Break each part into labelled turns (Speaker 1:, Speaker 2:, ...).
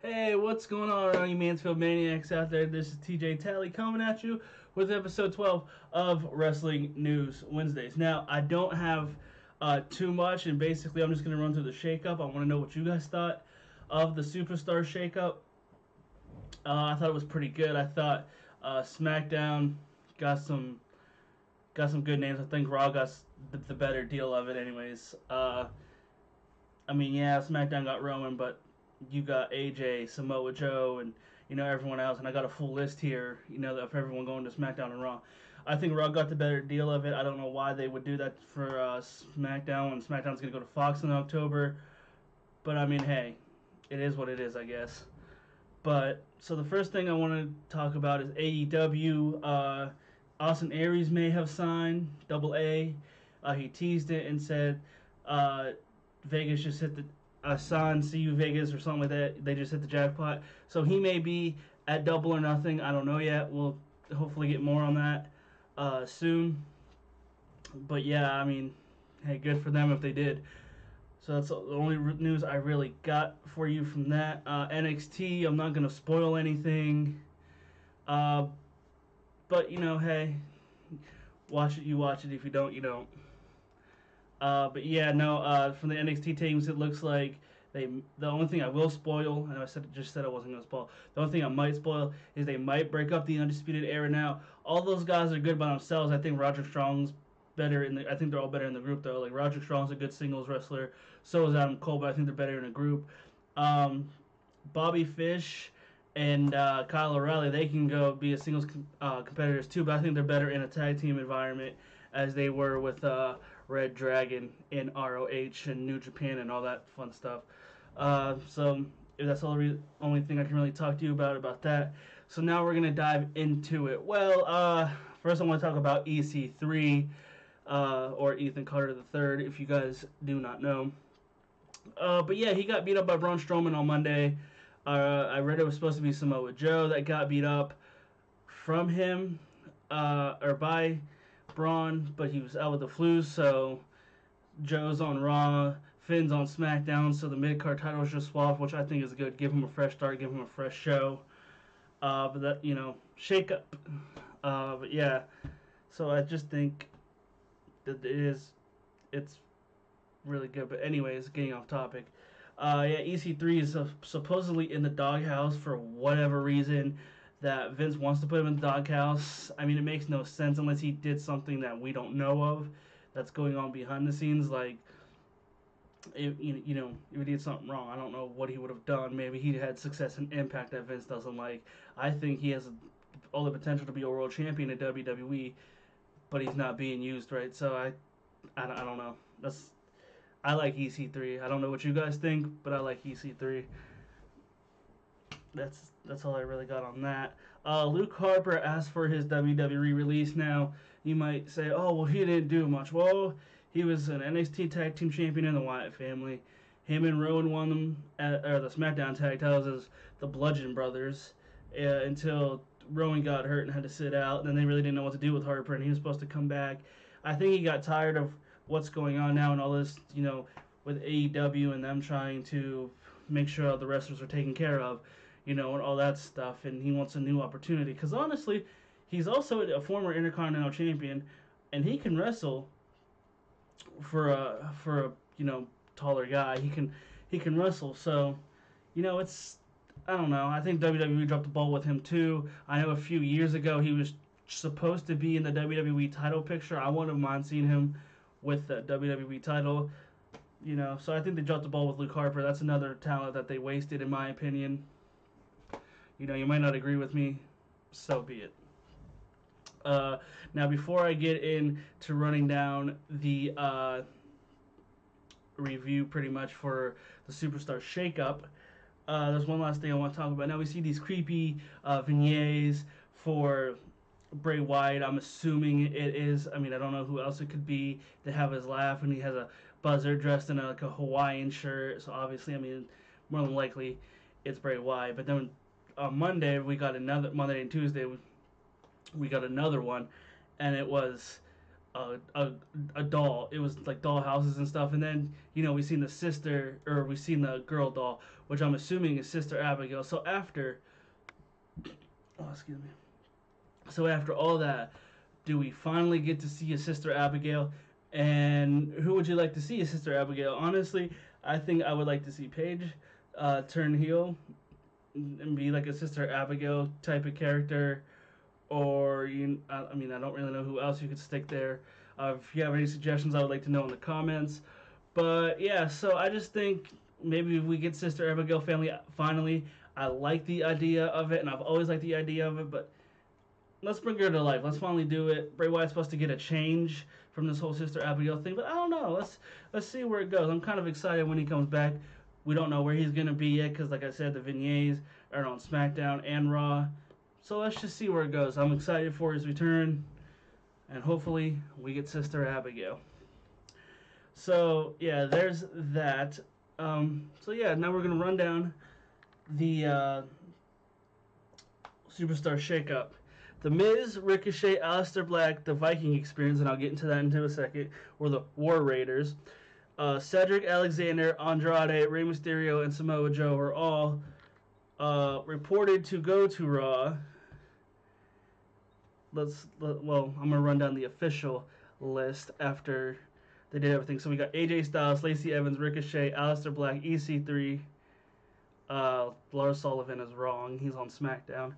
Speaker 1: Hey, what's going on, all you Mansfield Maniacs out there? This is TJ Talley coming at you with episode 12 of Wrestling News Wednesdays. Now, I don't have too much, and basically, I'm just going to run through the shakeup. I want to know what you guys thought of the Superstar shakeup. I thought it was pretty good. I thought SmackDown got some good names. I think Raw got the better deal of it, anyways. Yeah, SmackDown got Roman, but you got AJ, Samoa Joe, and everyone else. And I got a full list here, of everyone going to SmackDown and Raw. I think Raw got the better deal of it. I don't know why they would do that for SmackDown when SmackDown's going to go to Fox in October. But I mean, hey, it is what it is, I guess. But so the first thing I want to talk about is AEW. Austin Aries may have signed Double A. He teased it and said Vegas just hit the sign, see you Vegas or something like that. They just hit the jackpot. So he may be at Double or Nothing. I don't know yet. We'll hopefully get more on that soon. But yeah, I mean, hey, good for them if they did. So that's the only news I really got for you from that. NXT, I'm not going to spoil anything. But, hey, watch it, you watch it. If you don't, you don't. But yeah, no. From the NXT teams, it looks like the only thing I will spoil, and just said I wasn't gonna spoil. The only thing I might spoil is they might break up the Undisputed Era. Now, all those guys are good by themselves. I think Roderick Strong's better in the. I think they're all better in the group though. Like Roderick Strong's a good singles wrestler. So is Adam Cole, but I think they're better in a group. Bobby Fish and Kyle O'Reilly, they can go be a singles competitors too, but I think they're better in a tag team environment as they were with Red Dragon in ROH and New Japan and all that fun stuff. So that's the only thing I can really talk to you about that. So now we're going to dive into it. Well, first I want to talk about EC3 or Ethan Carter III, if you guys do not know. But yeah, he got beat up by Braun Strowman on Monday. I read it was supposed to be Samoa Joe that got beat up from him or by Braun, but he was out with the flu, so Joe's on Raw, Finn's on SmackDown, so the mid-card title was just swapped, which I think is good. Give him a fresh start, give him a fresh show. But that, shake up. But yeah, so I just think that it's really good. But anyways, getting off topic. Yeah, EC3 is supposedly in the doghouse for whatever reason that Vince wants to put him in the doghouse. I mean, it makes no sense unless he did something that we don't know of that's going on behind the scenes. Like, if he did something wrong, I don't know what he would have done. Maybe he had success and impact that Vince doesn't like. I think he has all the potential to be a world champion in WWE, but he's not being used right. So I don't know. I like EC3. I don't know what you guys think, but I like EC3. That's all I really got on that. Luke Harper asked for his WWE release. Now you might say, "Oh, well, he didn't do much." Well, he was an NXT Tag Team Champion in the Wyatt family. Him and Rowan won them or the SmackDown Tag Titles as the Bludgeon Brothers until Rowan got hurt and had to sit out. And then they really didn't know what to do with Harper, and he was supposed to come back. I think he got tired of what's going on now and all this, with AEW and them trying to make sure all the wrestlers are taken care of, and all that stuff, and he wants a new opportunity. Because honestly, he's also a former Intercontinental Champion, and he can wrestle for a taller guy. He can wrestle. So, it's I don't know. I think WWE dropped the ball with him too. I know a few years ago he was supposed to be in the WWE title picture. I wouldn't mind seeing him with the WWE title. So I think they dropped the ball with Luke Harper. That's another talent that they wasted, in my opinion. You might not agree with me. So be it. Now, before I get into running down the review pretty much for the Superstar Shakeup, there's one last thing I want to talk about. Now, we see these creepy vignettes for Bray Wyatt. I'm assuming it is. I mean, I don't know who else it could be to have his laugh, and he has a buzzer dressed in a Hawaiian shirt. So obviously, I mean, more than likely, it's Bray Wyatt. But then on Monday, Monday and Tuesday, we got another one, and it was a doll. It was like doll houses and stuff. And then we seen the sister, or we seen the girl doll, which I'm assuming is Sister Abigail. So after, oh excuse me. So after all that, do we finally get to see a Sister Abigail? And who would you like to see a Sister Abigail? Honestly, I think I would like to see Paige turn heel and be like a Sister Abigail type of character. Or I mean, I don't really know who else you could stick there. If you have any suggestions, I would like to know in the comments. But yeah, so I just think maybe if we get Sister Abigail family finally. I like the idea of it, and I've always liked the idea of it, but let's bring her to life. Let's finally do it. Bray Wyatt's supposed to get a change from this whole Sister Abigail thing, but I don't know. Let's see where it goes. I'm kind of excited when he comes back. We don't know where he's gonna be yet, because like I said, the vignettes are on SmackDown and Raw. So let's just see where it goes. I'm excited for his return, and hopefully we get Sister Abigail. So yeah, there's that. So yeah, now we're gonna run down the Superstar Shakeup. The Miz, Ricochet, Aleister Black, the Viking Experience, and I'll get into that in a second, or the War Raiders. Cedric Alexander, Andrade, Rey Mysterio, and Samoa Joe are all reported to go to Raw. I'm going to run down the official list after they did everything. So we got AJ Styles, Lacey Evans, Ricochet, Aleister Black, EC3. Lars Sullivan is wrong. He's on SmackDown.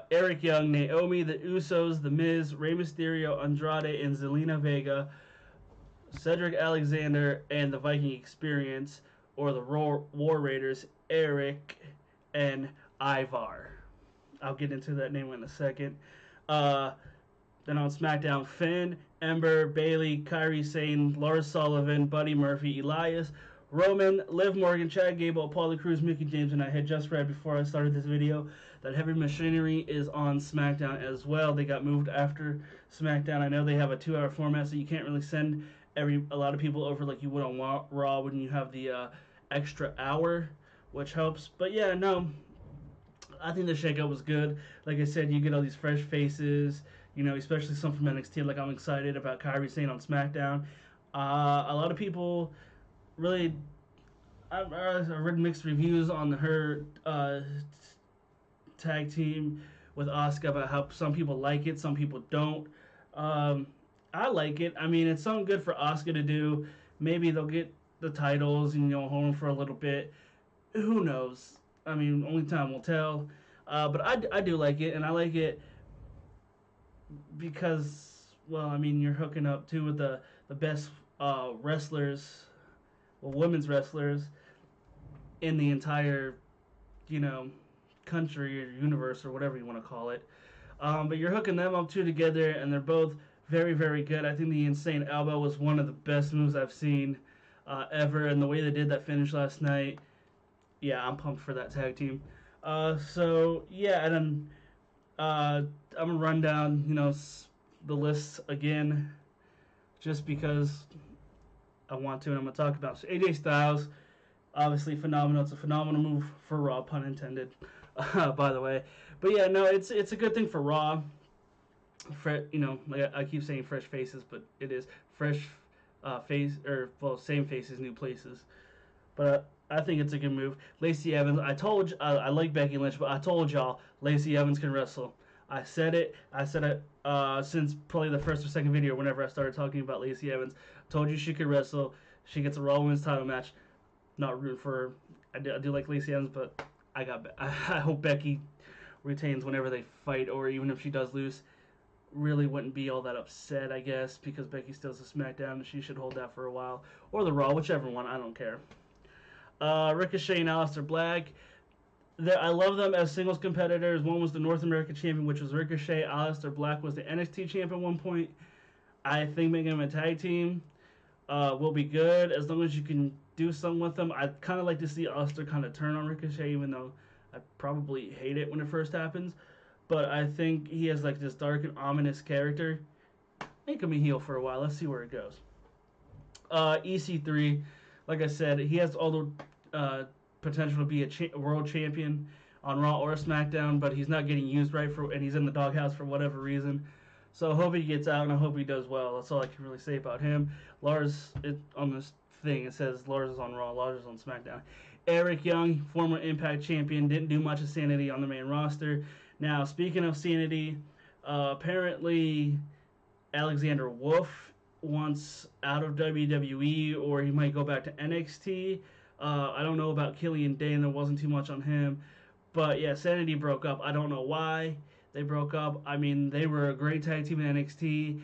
Speaker 1: Eric Young, Naomi, the Usos, The Miz, Rey Mysterio, Andrade, and Zelina Vega. Cedric Alexander and the Viking Experience, or the War Raiders, Eric and Ivar. I'll get into that name in a second. Then on SmackDown, Finn, Ember, Bayley, Kairi Sane, Lars Sullivan, Buddy Murphy, Elias, Roman, Liv Morgan, Chad Gable, Apollo Crews, Mickey James, and I had just read before I started this video that Heavy Machinery is on SmackDown as well. They got moved after SmackDown. I know they have a 2-hour format, so you can't really send a lot of people over like you would on Raw when you have the extra hour, which helps. But yeah, no, I think the shakeup was good. Like I said, you get all these fresh faces, especially some from NXT. Like I'm excited about Kairi Sane on SmackDown. A lot of people really, I've read mixed reviews on her tag team with Asuka about how some people like it, some people don't. I like it. I mean, it's something good for Asuka to do. Maybe they'll get the titles and hold them for a little bit. Who knows? I mean, only time will tell. But I do like it, and I like it because, well, I mean, you're hooking up two of the best wrestlers, well, women's wrestlers in the entire, country or universe or whatever you want to call it. But you're hooking them up two together, and they're both very, very good. I think the Insane Elbow was one of the best moves I've seen ever, and the way they did that finish last night, yeah, I'm pumped for that tag team. So yeah, and then I'm gonna run down, the list again, just because I want to, and I'm gonna talk about. So AJ Styles, obviously phenomenal. It's a phenomenal move for Raw, pun intended, by the way. But yeah, no, it's a good thing for Raw. Like I keep saying fresh faces, but it is fresh same faces, new places. But I think it's a good move. Lacey Evans, I like Becky Lynch, but I told y'all Lacey Evans can wrestle. I said it since probably the first or second video whenever I started talking about Lacey Evans. Told you she could wrestle. She gets a Raw Women's title match. Not rooting for her. I do like Lacey Evans, but I hope Becky retains whenever they fight, or even if she does lose. Really wouldn't be all that upset, I guess, because Becky still has a SmackDown and she should hold that for a while. Or the Raw, whichever one, I don't care. Ricochet and Aleister Black. I love them as singles competitors. One was the North American champion, which was Ricochet. Aleister Black was the NXT champion at one point. I think making them a tag team will be good as long as you can do something with them. I'd kind of like to see Aleister kind of turn on Ricochet, even though I probably hate it when it first happens. But I think he has like this dark and ominous character. Make him a heel for a while. Let's see where it goes. EC3, like I said, he has all the potential to be a world champion on Raw or SmackDown, but he's not getting used right and he's in the doghouse for whatever reason. So I hope he gets out, and I hope he does well. That's all I can really say about him. Lars, on this thing, it says Lars is on Raw, Lars is on SmackDown. Eric Young, former Impact champion, didn't do much of Sanity on the main roster. Now, speaking of Sanity, apparently Alexander Wolf wants out of WWE, or he might go back to NXT. I don't know about Killian Dane. There wasn't too much on him. But yeah, Sanity broke up. I don't know why they broke up. I mean, they were a great tag team in NXT.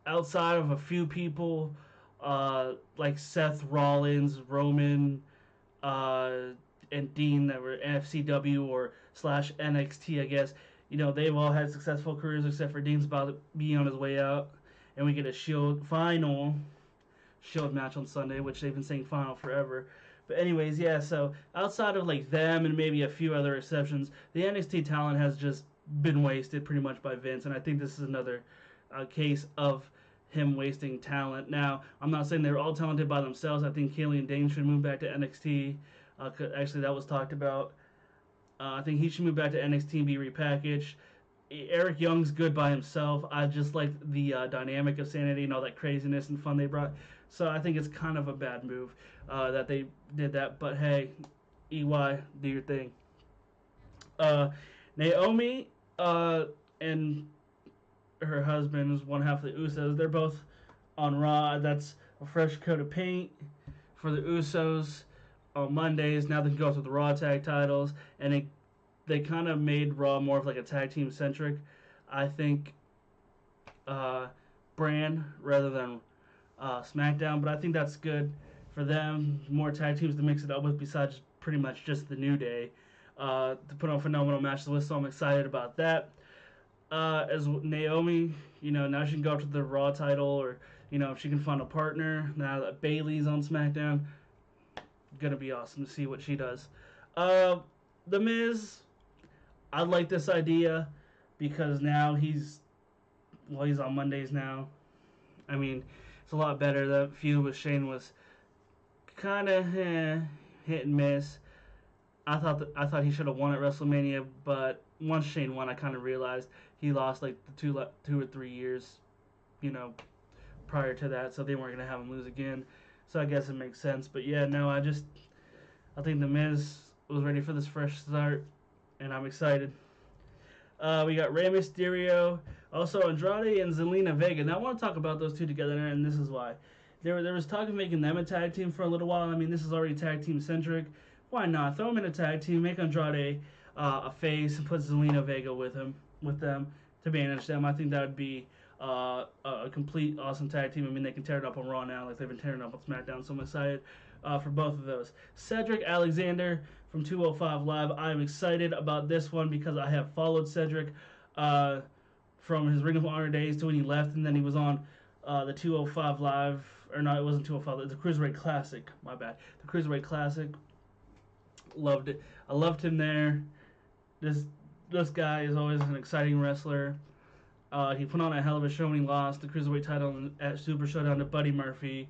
Speaker 1: Outside of a few people like Seth Rollins, Roman, uh, and Dean that were NFCW or slash NXT, I guess. You know, they've all had successful careers except for Dean's about to be on his way out. And we get a Shield match on Sunday, which they've been saying final forever. But anyways, yeah. So outside of like them and maybe a few other exceptions, the NXT talent has just been wasted pretty much by Vince, and I think this is another case of him wasting talent. Now, I'm not saying they're all talented by themselves. I think Killian Dane should move back to NXT. Actually, that was talked about. I think he should move back to NXT and be repackaged. Eric Young's good by himself. I just like the dynamic of Sanity and all that craziness and fun they brought. So I think it's kind of a bad move that they did that. But hey, EY, do your thing. Naomi and her husband is one half of the Usos. They're both on Raw. That's a fresh coat of paint for the Usos on Mondays. Now they can go to the Raw tag titles, and they kind of made Raw more of like a tag team centric. I think brand rather than SmackDown, but I think that's good for them. More tag teams to mix it up with besides pretty much just the New Day to put on phenomenal matches with. So I'm excited about that. As Naomi, you know, now she can go up to the Raw title, or you know, if she can find a partner now that Bayley's on SmackDown, gonna be awesome to see what she does. The Miz, I like this idea because now he's on Mondays now. I mean, it's a lot better. The feud with Shane was kind of hit and miss. I thought he should have won at WrestleMania, but once Shane won, I kind of realized he lost like the two or 3 years, you know, prior to that, so they weren't gonna have him lose again. So I guess it makes sense. But yeah, no, I think the Miz was ready for this fresh start, and I'm excited. We got Rey Mysterio, also Andrade and Zelina Vega. Now I want to talk about those two together, and this is why. There was talk of making them a tag team for a little while. I mean, this is already tag team centric. Why not throw them in a tag team? Make Andrade a face and put Zelina Vega with them to manage them. I think that would be a complete awesome tag team. I mean, they can tear it up on Raw now like they've been tearing it up on SmackDown. So I'm excited for both of those. Cedric Alexander from 205 Live. I'm excited about this one because I have followed Cedric from his Ring of Honor days to when he left, and then he was on the 205 Live. Or no, it wasn't 205. It was the Cruiserweight Classic. My bad. The Cruiserweight Classic. Loved it. I loved him there. This guy is always an exciting wrestler. He put on a hell of a show when he lost the Cruiserweight title at Super Showdown to Buddy Murphy.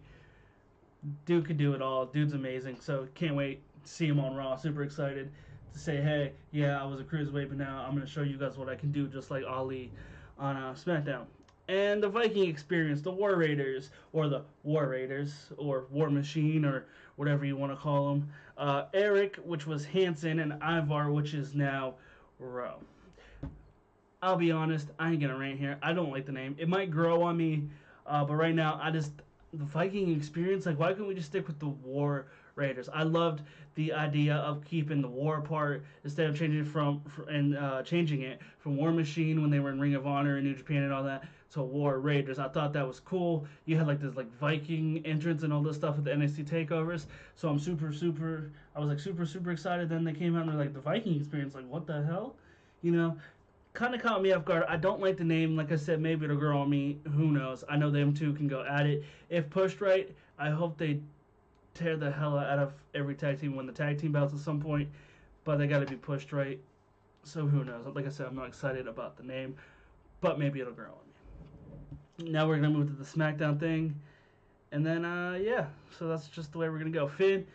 Speaker 1: Dude could do it all. Dude's amazing. So can't wait to see him on Raw. Super excited to say, hey, yeah, I was a Cruiserweight, but now I'm going to show you guys what I can do just like Ali on SmackDown. And the Viking Experience, the War Raiders, or the War Raiders, or War Machine, or whatever you want to call them. Eric, which was Hanson, and Ivar, which is now Rowe. I'll be honest, I ain't gonna rant here. I don't like the name. It might grow on me, but right now, the Viking Experience, like, why couldn't we just stick with the War Raiders? I loved the idea of keeping the War part instead of changing it from War Machine when they were in Ring of Honor and New Japan and all that to War Raiders. I thought that was cool. You had like this like Viking entrance and all this stuff with the NXT takeovers. So I'm I was like super excited. Then they came out and they're like the Viking Experience. Like what the hell, you know? Kind of caught me off guard. I don't like the name. Like I said, maybe it'll grow on me. Who knows? I know them two can go at it if pushed right. I hope they tear the hell out of every tag team, win the tag team belts at some point, but they got to be pushed right. So who knows? Like I said, I'm not excited about the name, but maybe it'll grow on me. Now we're gonna move to the SmackDown thing, and then yeah. So that's just the way we're gonna go. Finn,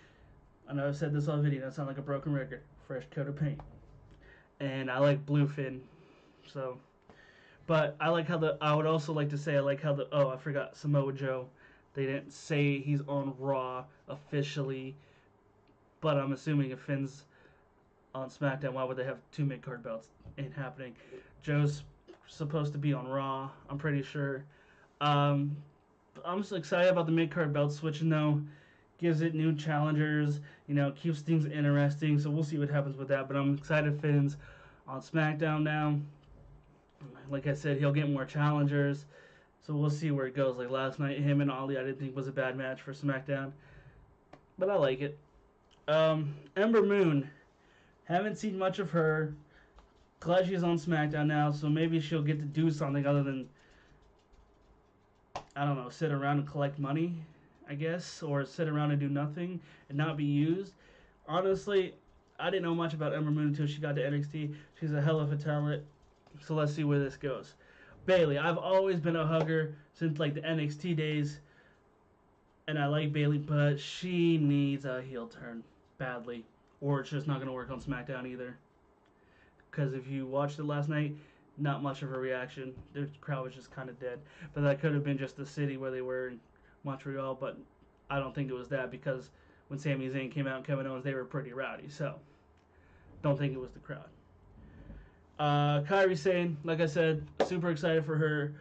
Speaker 1: I know I've said this all video. That sounds like a broken record. Fresh coat of paint, and I like blue Finn. So But I would also like to say I like how the I forgot Samoa Joe. They didn't say he's on Raw officially, but I'm assuming if Finn's on SmackDown, why would they have two mid card belts? Ain't happening. Joe's supposed to be on Raw. I'm pretty sure. Um, I'm just excited about the mid card belt switching though. Gives it new challengers. Keeps things interesting. So we'll see what happens with that. But I'm excited Finn's on SmackDown now. Like I said, he'll get more challengers. So we'll see where it goes. Like last night, him and Ali, I didn't think was a bad match for SmackDown, but I like it. Ember Moon, haven't seen much of her. Glad she's on SmackDown now, so maybe she'll get to do something other than, I don't know, sit around and collect money, I guess, or sit around and do nothing and not be used. Honestly, I didn't know much about Ember Moon until she got to NXT. She's a hell of a talent, so let's see where this goes. Bayley, I've always been a hugger since like the NXT days, and I like Bayley, but she needs a heel turn badly, or it's just not going to work on SmackDown either. Because if you watched it last night, not much of a reaction. The crowd was just kind of dead. But that could have been just the city where they were in Montreal, but I don't think it was that because when Sami Zayn came out and Kevin Owens, they were pretty rowdy. So, don't think it was the crowd. Kairi Sane, like I said, super excited for her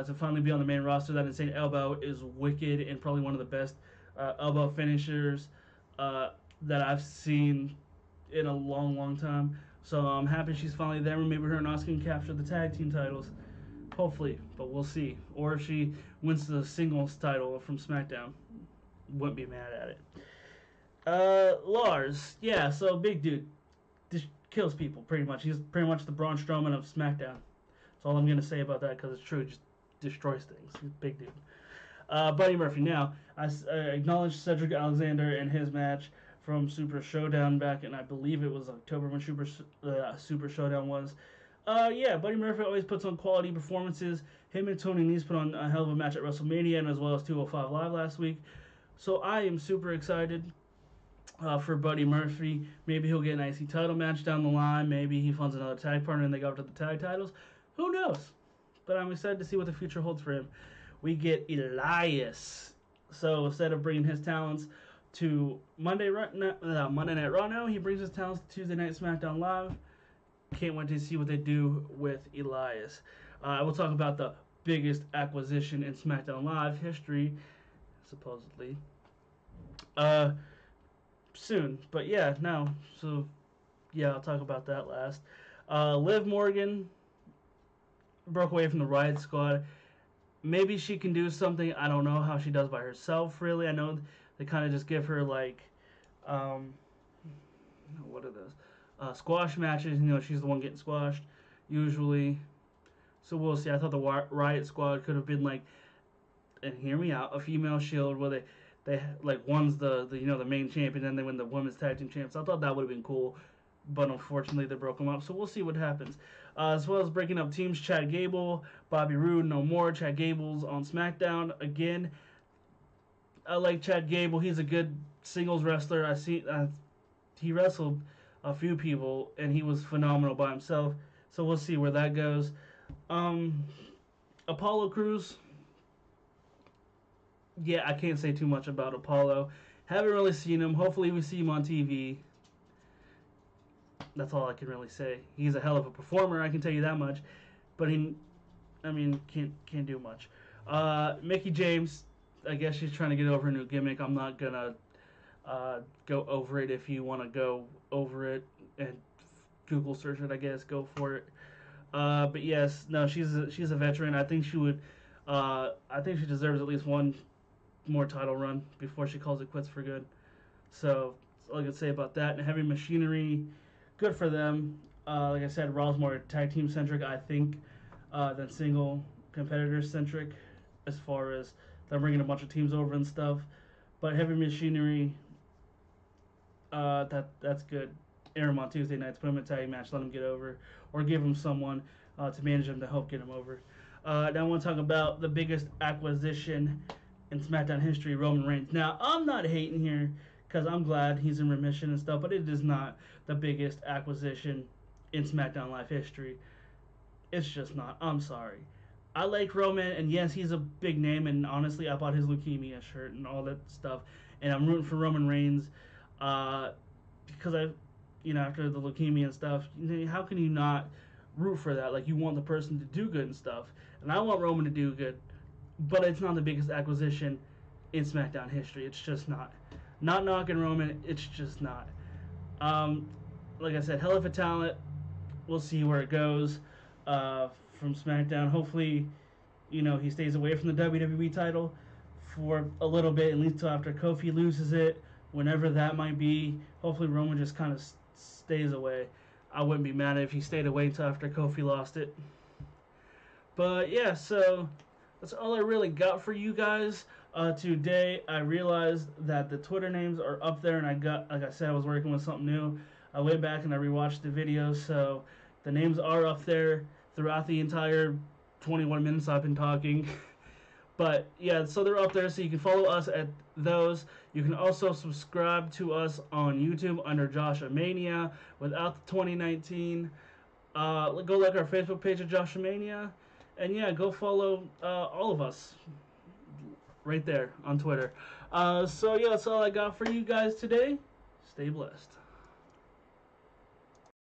Speaker 1: to finally be on the main roster. That Insane Elbow is wicked and probably one of the best elbow finishers that I've seen in a long, long time. So I'm happy she's finally there. Maybe her and Asuka can capture the tag team titles. Hopefully, but we'll see. Or if she wins the singles title from SmackDown, wouldn't be mad at it. Lars, yeah, so big dude. Just kills people, pretty much. He's pretty much the Braun Strowman of SmackDown. That's all I'm going to say about that because it's true. He just destroys things. He's a big dude. Buddy Murphy. Now, I acknowledged Cedric Alexander and his match from Super Showdown back in, I believe it was October when Super Showdown was. Yeah, Buddy Murphy always puts on quality performances. Him and Tony Nese put on a hell of a match at WrestleMania and as well as 205 Live last week. So I am super excited for Buddy Murphy. Maybe he'll get an IC title match down the line. Maybe he finds another tag partner and they go up to the tag titles. Who knows? But I'm excited to see what the future holds for him. We get Elias. So instead of bringing his talents to Monday Night Raw now, he brings his talents to Tuesday Night SmackDown Live. Can't wait to see what they do with Elias. I will talk about the biggest acquisition in SmackDown Live history, supposedly. Soon. But yeah, no. So, yeah, I'll talk about that last. Liv Morgan broke away from the Riot Squad. Maybe she can do something. I don't know how she does by herself, really. I know they kind of just give her, like, what are those? Squash matches. She's the one getting squashed, usually. So we'll see. I thought the Riot Squad could have been, like, and hear me out, a female Shield where they like one's the main champion and they win the women's tag team champs. I thought that would have been cool, but unfortunately they broke them up. So we'll see what happens. As well as breaking up teams, Chad Gable, Bobby Roode, no more. Chad Gable's on SmackDown again. I like Chad Gable. He's a good singles wrestler. He wrestled a few people and he was phenomenal by himself. So we'll see where that goes. Apollo Crews. Yeah, I can't say too much about Apollo. Haven't really seen him. Hopefully we see him on TV. That's all I can really say. He's a hell of a performer, I can tell you that much. But can't do much. Mickie James, I guess she's trying to get over a new gimmick. I'm not gonna go over it. If you want to go over it and Google search it, I guess go for it. But yes, no, she's a veteran. I think she would. I think she deserves at least one more title run before she calls it quits for good. So that's all I can say about that. And Heavy Machinery, good for them. Like I said, Raw's more tag team centric, I think, than single competitor centric, as far as them bringing a bunch of teams over and stuff. But Heavy Machinery, that's good. Air them on Tuesday nights, put them in a tag match, let them get over, or give them someone to manage them to help get them over. Now I want to talk about the biggest acquisition in SmackDown history, Roman Reigns. Now, I'm not hating here because I'm glad he's in remission and stuff, but it is not the biggest acquisition in SmackDown Live history. It's just not. I'm sorry. I like Roman, and yes, he's a big name, and honestly, I bought his leukemia shirt and all that stuff, and I'm rooting for Roman Reigns, uh, because after the leukemia and stuff, how can you not root for that? Like, you want the person to do good and stuff, and I want Roman to do good, but it's not the biggest acquisition in SmackDown history. It's just not. Not knocking Roman, it's just not. Um, like I said, hell of a talent. We'll see where it goes from SmackDown. Hopefully, he stays away from the WWE title for a little bit, at least till after Kofi loses it, whenever that might be. Hopefully, Roman just kind of stays away. I wouldn't be mad if he stayed away until after Kofi lost it. But yeah, so that's all I really got for you guys today. I realized that the Twitter names are up there, and like I said, I was working with something new. I went back and I rewatched the video, so the names are up there throughout the entire 21 minutes I've been talking. But yeah, so they're up there, so you can follow us at those. You can also subscribe to us on YouTube under Joshua Mania without the 2019. Go like our Facebook page at Joshua Mania. And yeah, go follow all of us right there on Twitter. So yeah, that's all I got for you guys today. Stay blessed.